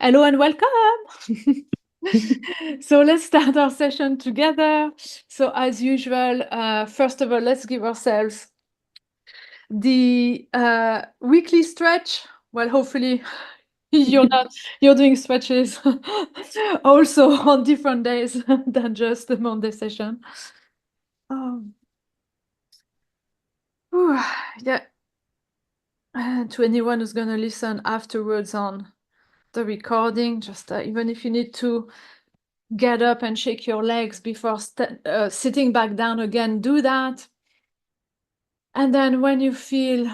Hello and welcome. So let's start our session together. So as usual, first of all, let's give ourselves the weekly stretch. Well, hopefully you're doing stretches also on different days than just the Monday session. Whew, yeah. To anyone who's going to listen afterwards on the recording, just even if you need to get up and shake your legs before sitting back down again, do that. And then when you feel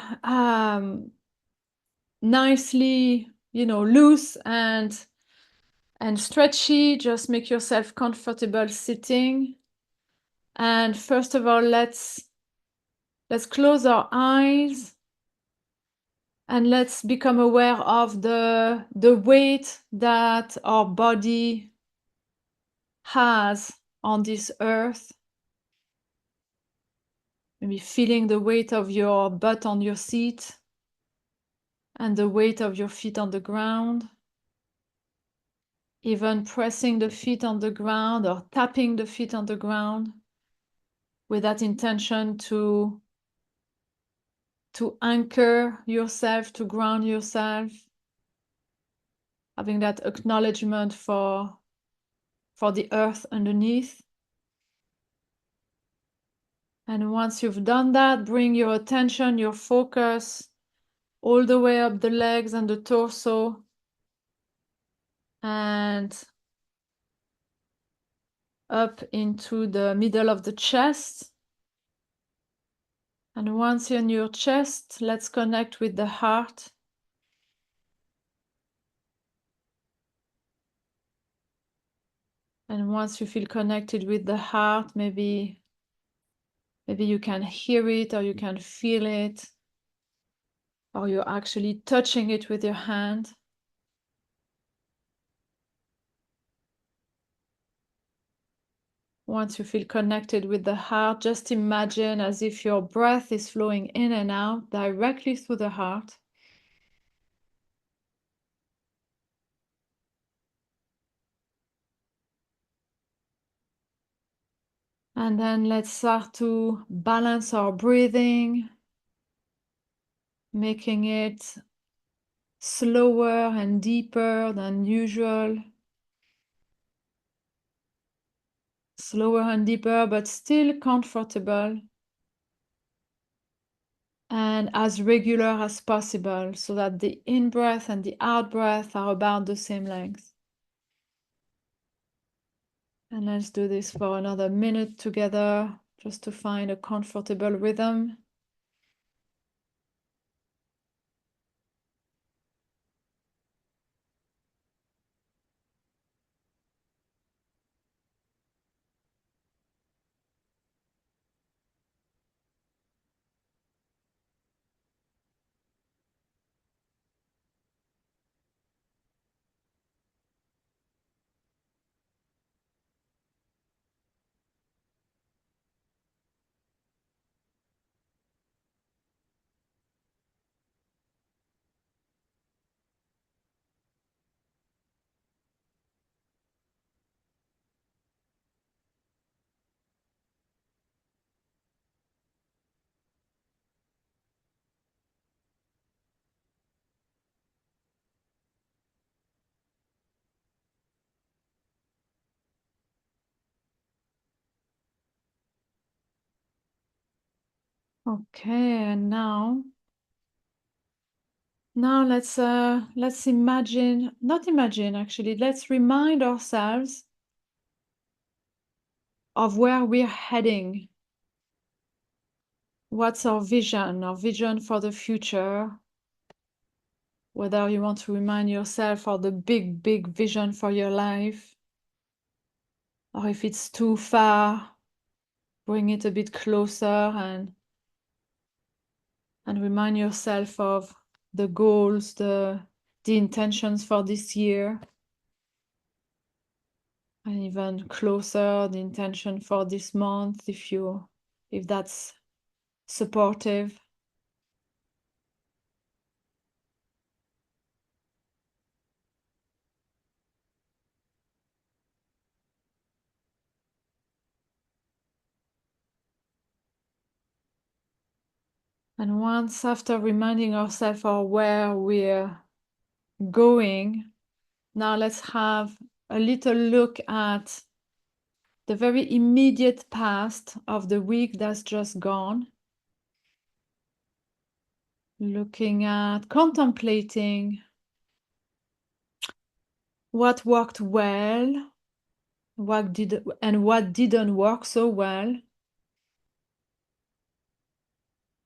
nicely, loose and stretchy, just make yourself comfortable sitting. And first of all, let's close our eyes and let's become aware of the weight that our body has on this earth. Maybe feeling the weight of your butt on your seat and the weight of your feet on the ground. Even pressing the feet on the ground or tapping the feet on the ground with that intention to anchor yourself, to ground yourself. Having that acknowledgement for the earth underneath. And once you've done that, bring your attention, your focus all the way up the legs and the torso and up into the middle of the chest. And once you're in your chest, let's connect with the heart. And once you feel connected with the heart, maybe you can hear it or you can feel it, or you're actually touching it with your hand. Once you feel connected with the heart, just imagine as if your breath is flowing in and out directly through the heart. And then let's start to balance our breathing, making it slower and deeper than usual. Slower and deeper, but still comfortable. And as regular as possible, so that the in-breath and the out-breath are about the same length. And let's do this for another minute together, just to find a comfortable rhythm. Okay, and now let's imagine, not imagine actually, let's remind ourselves of where we're heading. What's our vision for the future? Whether you want to remind yourself of the big, big vision for your life, or if it's too far, bring it a bit closer and remind yourself of the goals, the intentions for this year, and even closer, the intention for this month, if that's supportive. And once after reminding ourselves of where we're going, now let's have a little look at the very immediate past of the week that's just gone. Looking at, contemplating what worked well, what didn't work so well.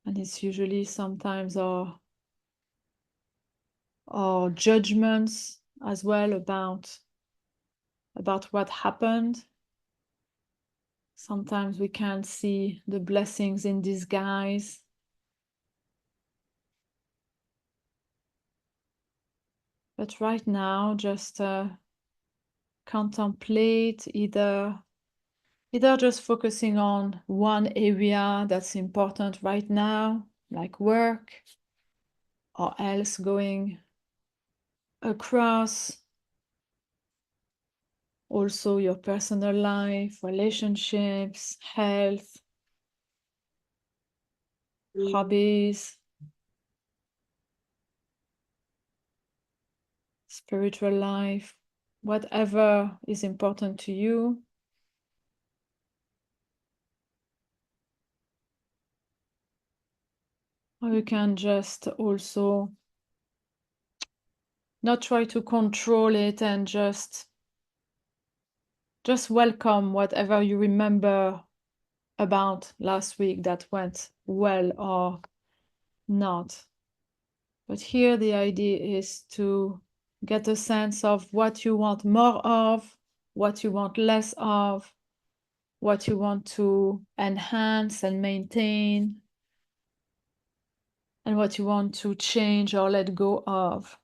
And it's usually sometimes our judgments as well about what happened. Sometimes we can't see the blessings in disguise. But right now, just contemplate either just focusing on one area that's important right now, like work, or else going across also your personal life, relationships, health, hobbies, spiritual life, whatever is important to you. Or you can just also not try to control it and just welcome whatever you remember about last week that went well or not. But here the idea is to get a sense of what you want more of, what you want less of, what you want to enhance and maintain, and what you want to change or let go of.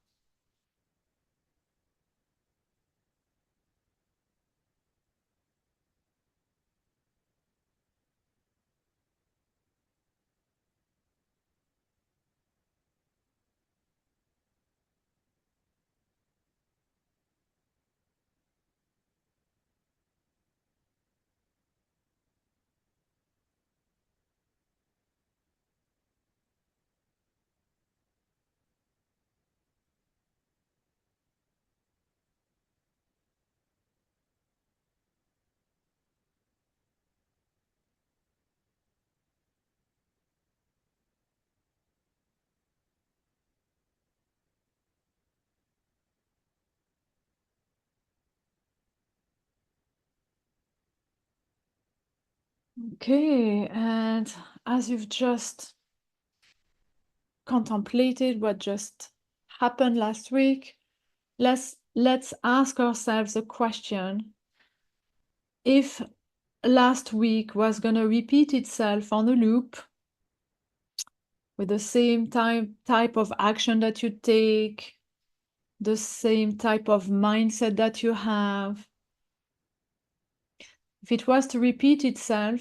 Okay, and as you've just contemplated what just happened last week, let's ask ourselves a question. If last week was going to repeat itself on a loop with the same type of action that you take, the same type of mindset that you have, if it was to repeat itself,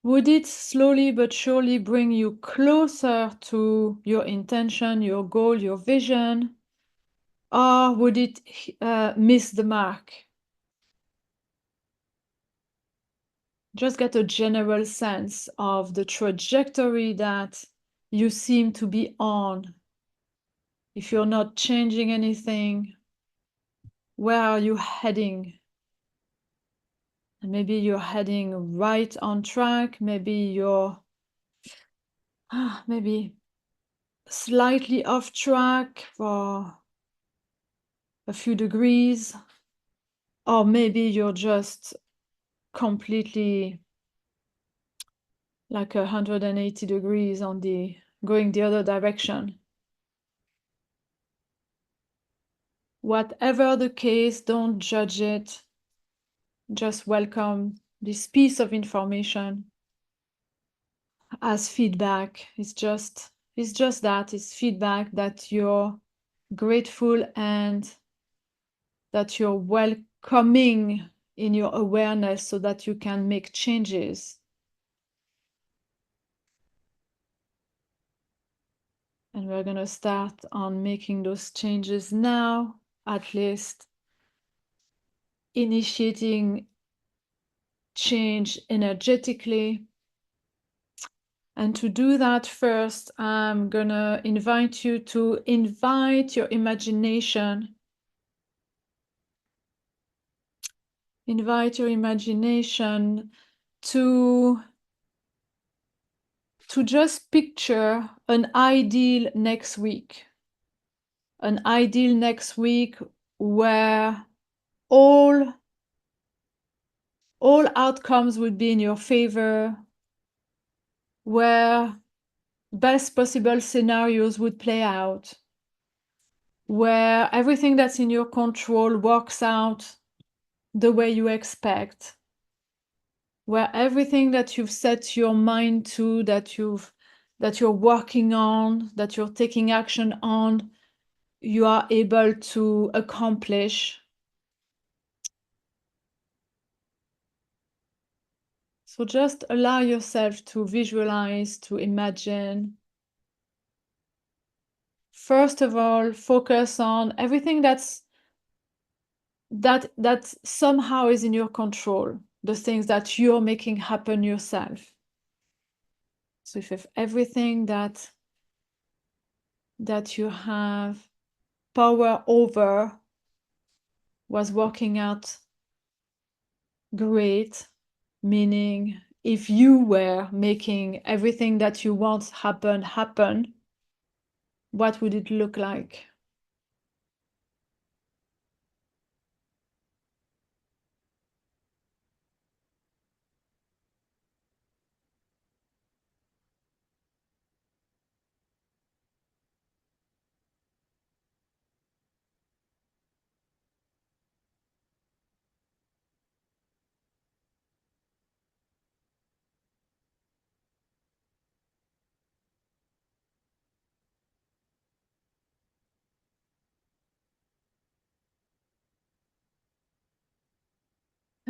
would it slowly but surely bring you closer to your intention, your goal, your vision, or would it miss the mark? Just get a general sense of the trajectory that you seem to be on. If you're not changing anything, where are you heading? And maybe you're heading right on track, maybe you're maybe slightly off track for a few degrees, or maybe you're just completely like 180 degrees on going the other direction. Whatever the case, don't judge it. Just welcome this piece of information as feedback. It's just that, it's feedback that you're grateful and that you're welcoming in your awareness so that you can make changes. And we're going to start on making those changes now, at least initiating change energetically. And to do that, first, I'm gonna invite you to invite your imagination. Invite your imagination to just picture an ideal next week. An ideal next week where all outcomes would be in your favor, where best possible scenarios would play out, where everything that's in your control works out the way you expect, where everything that you've set your mind to, that you're working on, that you're taking action on, you are able to accomplish. So just allow yourself to visualize, to imagine. First of all, focus on everything that somehow is in your control, the things that you're making happen yourself. So if everything that you have power over was working out great, meaning if you were making everything that you want happen, what would it look like?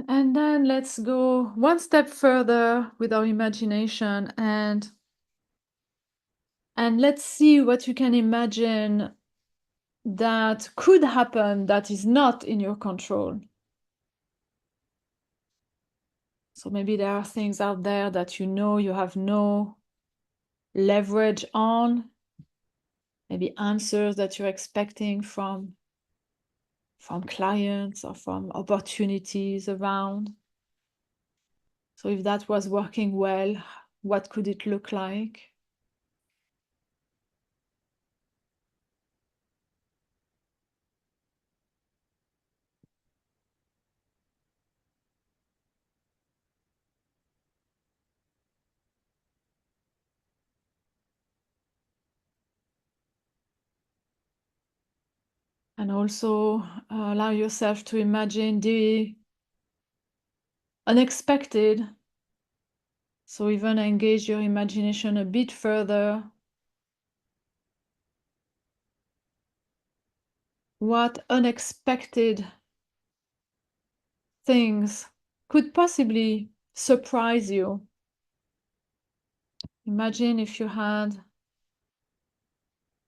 And then let's go one step further with our imagination and let's see what you can imagine that could happen that is not in your control. So maybe there are things out there that you know you have no leverage on, maybe answers that you're expecting from clients or from opportunities around. So if that was working well, what could it look like? And also allow yourself to imagine the unexpected. So even engage your imagination a bit further. What unexpected things could possibly surprise you? Imagine if you had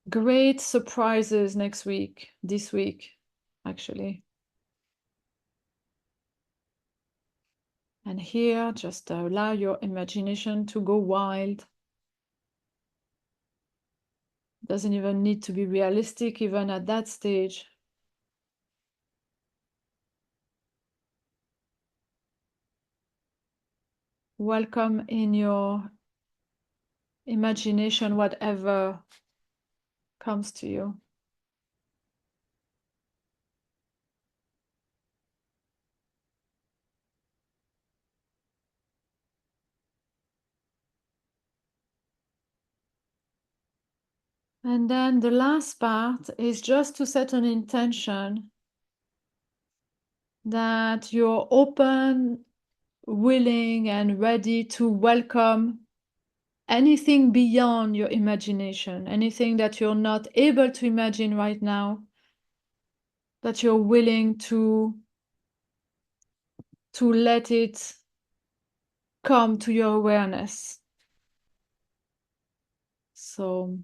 great surprises this week, actually. And here, just allow your imagination to go wild. Doesn't even need to be realistic, even at that stage. Welcome in your imagination whatever comes to you. And then the last part is just to set an intention that you're open, willing, and ready to welcome anything beyond your imagination, anything that you're not able to imagine right now, that you're willing to let it come to your awareness. So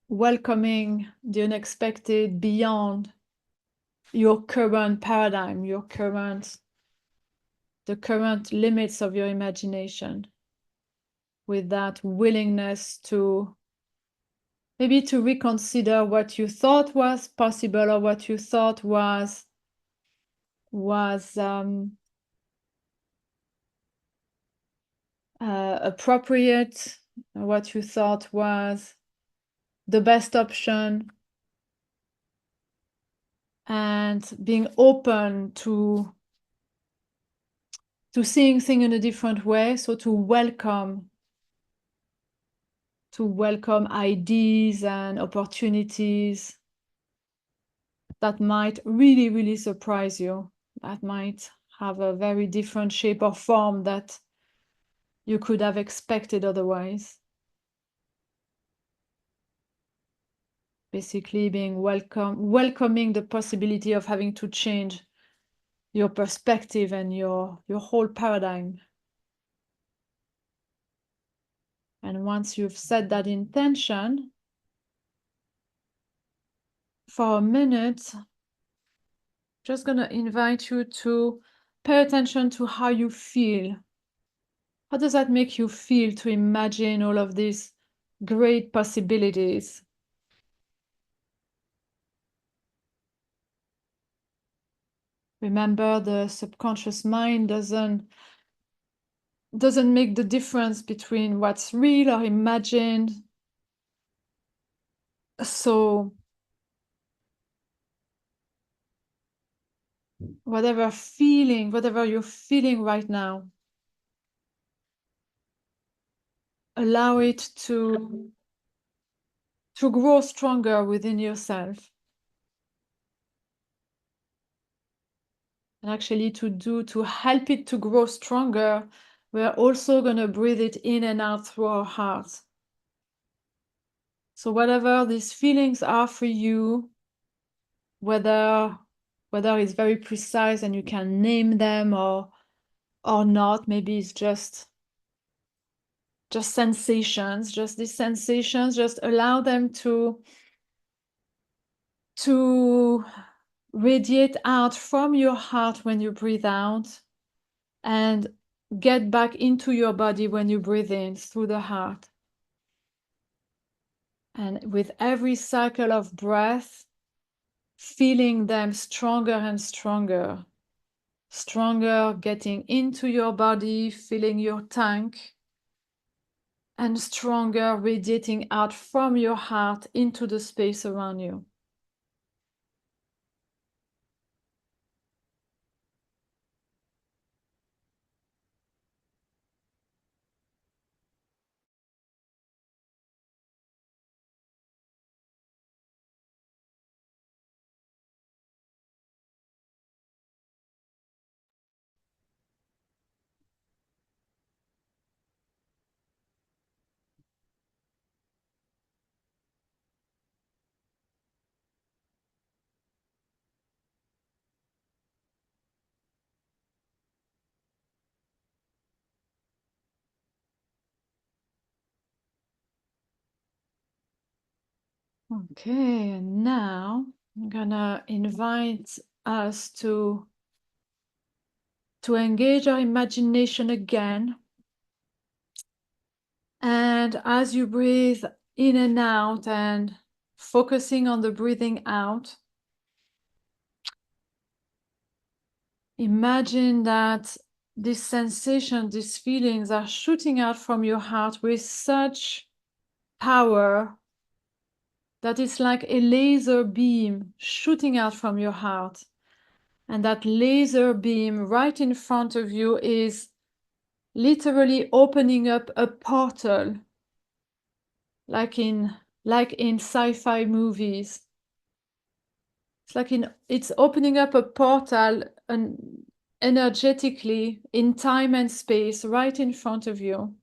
welcoming the unexpected beyond your current paradigm, the current limits of your imagination. with that willingness to maybe to reconsider what you thought was possible or what you thought was appropriate, what you thought was the best option, and being open to seeing things in a different way. So to welcome ideas and opportunities that might really, really surprise you, that might have a very different shape or form that you could have expected otherwise. Basically being welcoming the possibility of having to change your perspective and your whole paradigm. And once you've set that intention, for a minute, just gonna invite you to pay attention to how you feel. How does that make you feel to imagine all of these great possibilities? Remember, the subconscious mind doesn't make the difference between what's real or imagined. So whatever you're feeling right now, allow it to grow stronger within yourself. And actually to help it to grow stronger, we're also going to breathe it in and out through our heart. So whatever these feelings are for you, whether it's very precise and you can name them or not, maybe it's just sensations, just these sensations, just allow them to radiate out from your heart when you breathe out and get back into your body when you breathe in through the heart. And with every cycle of breath, feeling them stronger and stronger, getting into your body, filling your tank, and stronger radiating out from your heart into the space around you. Okay, and now I'm gonna invite us to engage our imagination again. And as you breathe in and out and focusing on the breathing out, imagine that this sensation, these feelings are shooting out from your heart with such power that it's like a laser beam shooting out from your heart. And that laser beam right in front of you is literally opening up a portal, like in sci-fi movies. It's opening up a portal and energetically in time and space right in front of you.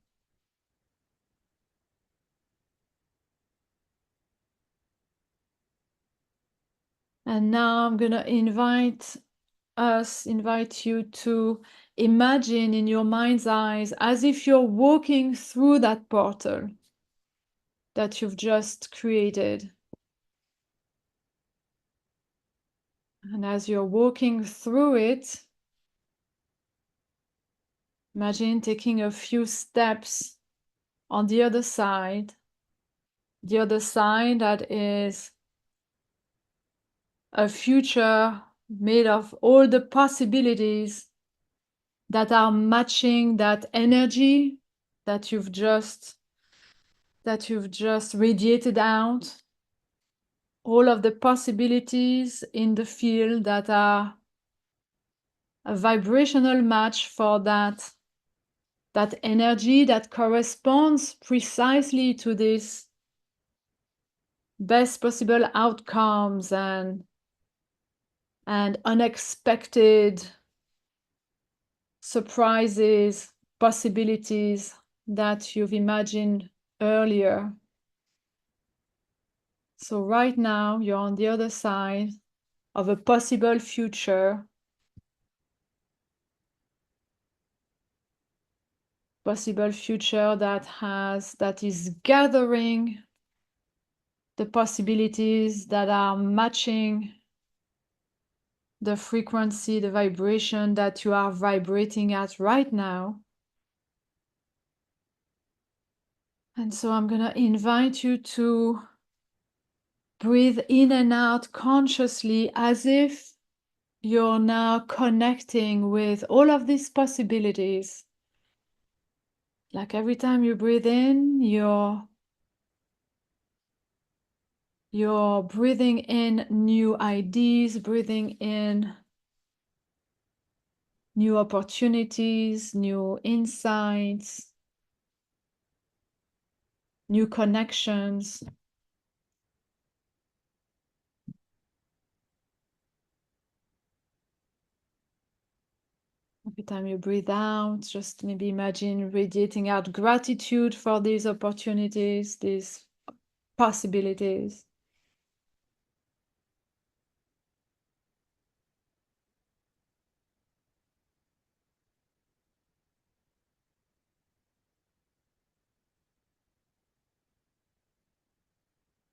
And now I'm gonna invite you to imagine in your mind's eyes as if you're walking through that portal that you've just created. And as you're walking through it, imagine taking a few steps on the other side that is a future made of all the possibilities that are matching that energy that you've just radiated out, all of the possibilities in the field that are a vibrational match for that energy that corresponds precisely to this best possible outcomes and unexpected surprises, possibilities that you've imagined earlier. So right now, you're on the other side of a possible future, that is gathering the possibilities that are matching the frequency, the vibration that you are vibrating at right now. And so I'm going to invite you to breathe in and out consciously as if you're now connecting with all of these possibilities. Like every time you breathe in, you're breathing in new ideas, breathing in new opportunities, new insights, new connections. Every time you breathe out, just maybe imagine radiating out gratitude for these opportunities, these possibilities.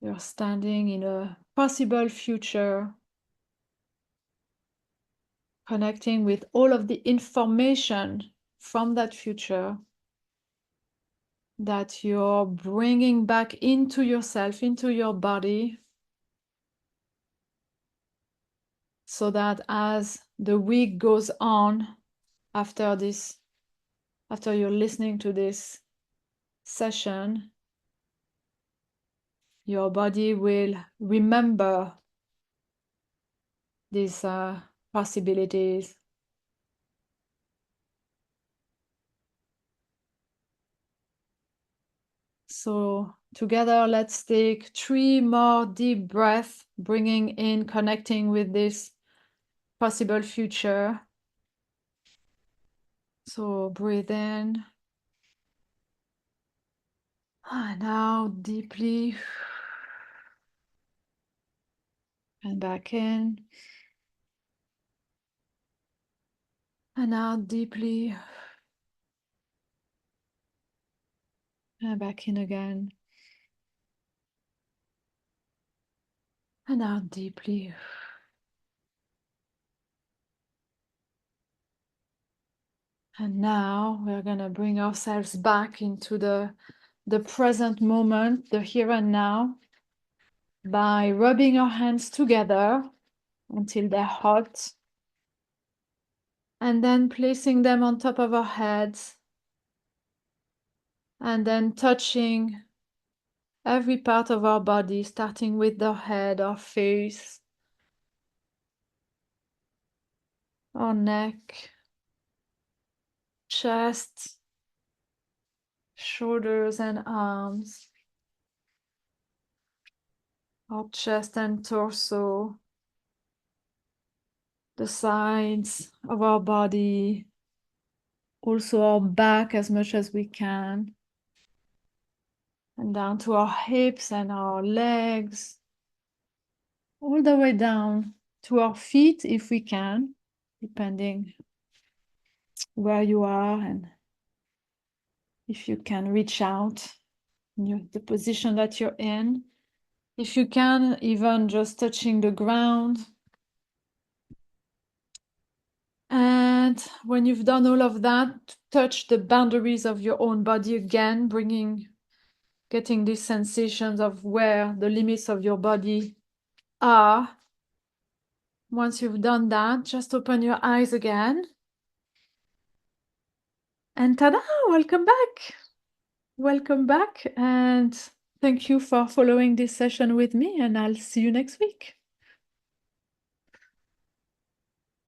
You're standing in a possible future, connecting with all of the information from that future that you're bringing back into yourself, into your body, so that as the week goes on, after you're listening to this session, your body will remember these possibilities. So together, let's take 3 more deep breaths, bringing in, connecting with this possible future. So breathe in. And out deeply. And back in. And out deeply. And back in again. And out deeply. And now we're going to bring ourselves back into the present moment, the here and now, by rubbing our hands together until they're hot, and then placing them on top of our heads, and then touching every part of our body, starting with the head, our face, our neck, chest, shoulders and arms, our chest and torso, the sides of our body, also our back as much as we can, and down to our hips and our legs, all the way down to our feet if we can, depending where you are and if you can reach out in the position that you're in. If you can, even just touching the ground. And And when you've done all of that, touch the boundaries of your own body again, getting these sensations of where the limits of your body are. Once you've done that, just open your eyes again. And ta-da, welcome back. Welcome back, and thank you for following this session with me, and I'll see you next week.